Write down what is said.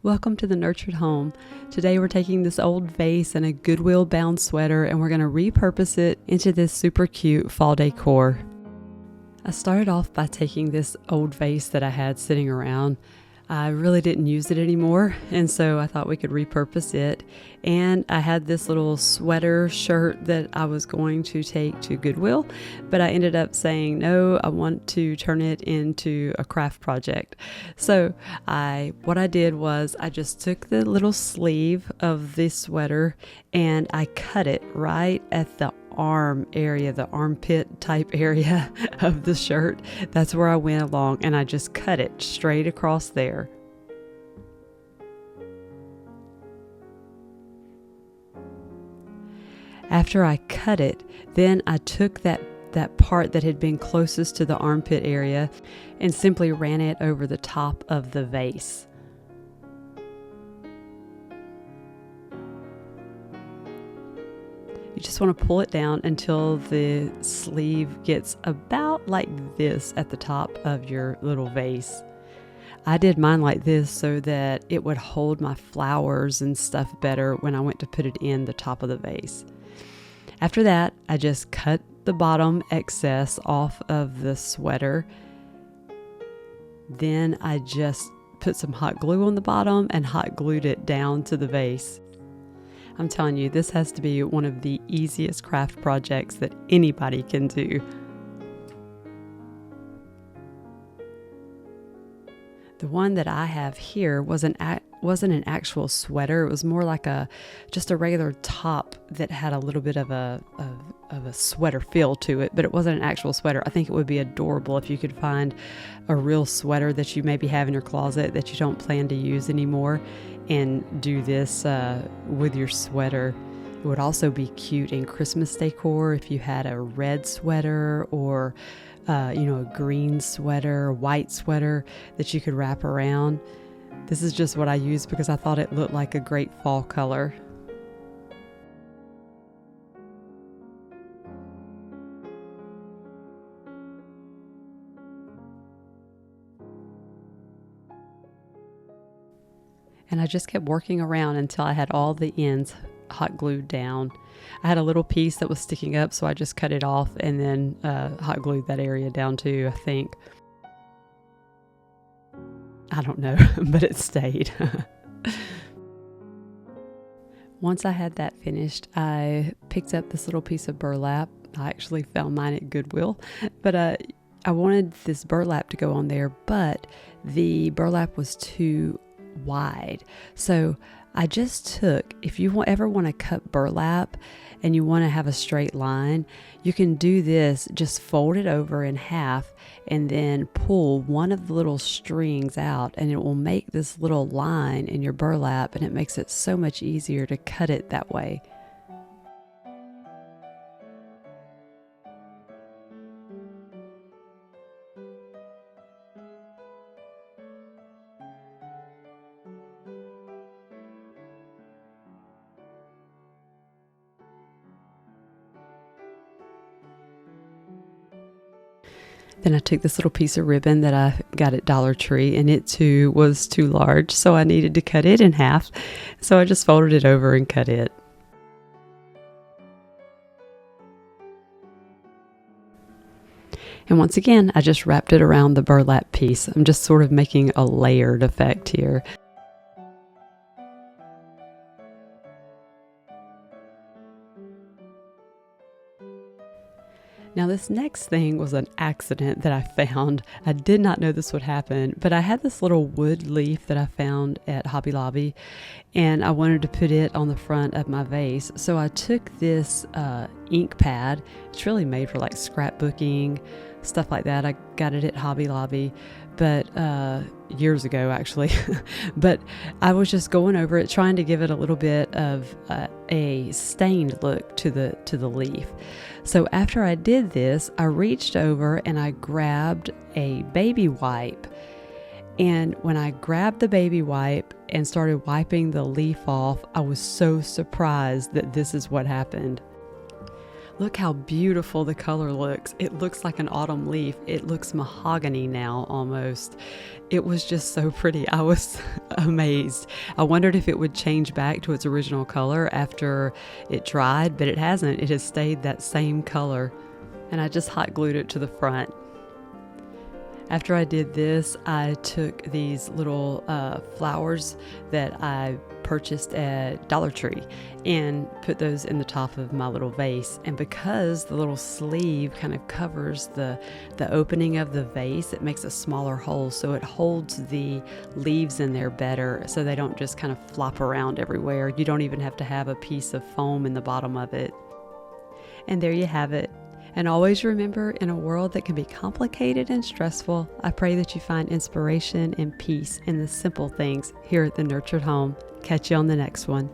Welcome to the Nurtured Home. Today we're taking this old vase and a Goodwill bound sweater and we're going to repurpose it into this super cute fall decor. I started off by taking this old vase that I had sitting around. I really didn't use it anymore, and so I thought we could repurpose it. And I had this little sweater shirt that I was going to take to Goodwill, but I ended up saying, no, I want to turn it into a craft project. So what I did was I just took the little sleeve of this sweater and I cut it right at the arm area, the armpit type area of the shirt. That's where I went along and I just cut it straight across there. After I cut it, then I took that part that had been closest to the armpit area and simply ran it over the top of the vase. You just want to pull it down until the sleeve gets about like this at the top of your little vase. I did mine like this so that it would hold my flowers and stuff better when I went to put it in the top of the vase. After that, I just cut the bottom excess off of the sweater. Then I just put some hot glue on the bottom and hot glued it down to the vase. I'm telling you, this has to be one of the easiest craft projects that anybody can do. The one that I have here wasn't an actual sweater. It was more like just a regular top that had a little bit of a sweater feel to it, but it wasn't an actual sweater. I think it would be adorable if you could find a real sweater that you maybe have in your closet that you don't plan to use anymore and do this with your sweater. It would also be cute in Christmas decor if you had a red sweater or a green sweater, white sweater that you could wrap around. This is just what I used because I thought it looked like a great fall color. And I just kept working around until I had all the ends hot glued down. I had a little piece that was sticking up, so I just cut it off and then hot glued that area down too, I think. I don't know, but it stayed. Once I had that finished, I picked up this little piece of burlap. I actually found mine at Goodwill, but I wanted this burlap to go on there, but the burlap was too wide. So I just took, if you ever want to cut burlap and you want to have a straight line, you can do this, just fold it over in half and then pull one of the little strings out and it will make this little line in your burlap, and it makes it so much easier to cut it that way. Then I took this little piece of ribbon that I got at Dollar Tree, and it too was too large, so I needed to cut it in half. So I just folded it over and cut it. And once again, I just wrapped it around the burlap piece. I'm just sort of making a layered effect here. Now this next thing was an accident that I found. I did not know this would happen, but I had this little wood leaf that I found at Hobby Lobby, and I wanted to put it on the front of my vase. So I took this ink pad. It's really made for like scrapbooking, stuff like that. I got it at Hobby Lobby, but years ago actually. But I was just going over it, trying to give it a little bit of a stained look to the leaf. So after I did this, I reached over and I grabbed a baby wipe. And when I grabbed the baby wipe and started wiping the leaf off, I was so surprised that this is what happened. Look how beautiful the color looks. It looks like an autumn leaf. It looks mahogany now almost. It was just so pretty. I was amazed. I wondered if it would change back to its original color after it dried, but it hasn't. It has stayed that same color. And I just hot glued it to the front. After I did this, I took these little flowers that I purchased at Dollar Tree and put those in the top of my little vase. And because the little sleeve kind of covers the opening of the vase, it makes a smaller hole, so it holds the leaves in there better so they don't just kind of flop around everywhere. You don't even have to have a piece of foam in the bottom of it. And there you have it. And always remember, in a world that can be complicated and stressful, I pray that you find inspiration and peace in the simple things here at the Nurtured Home. Catch you on the next one.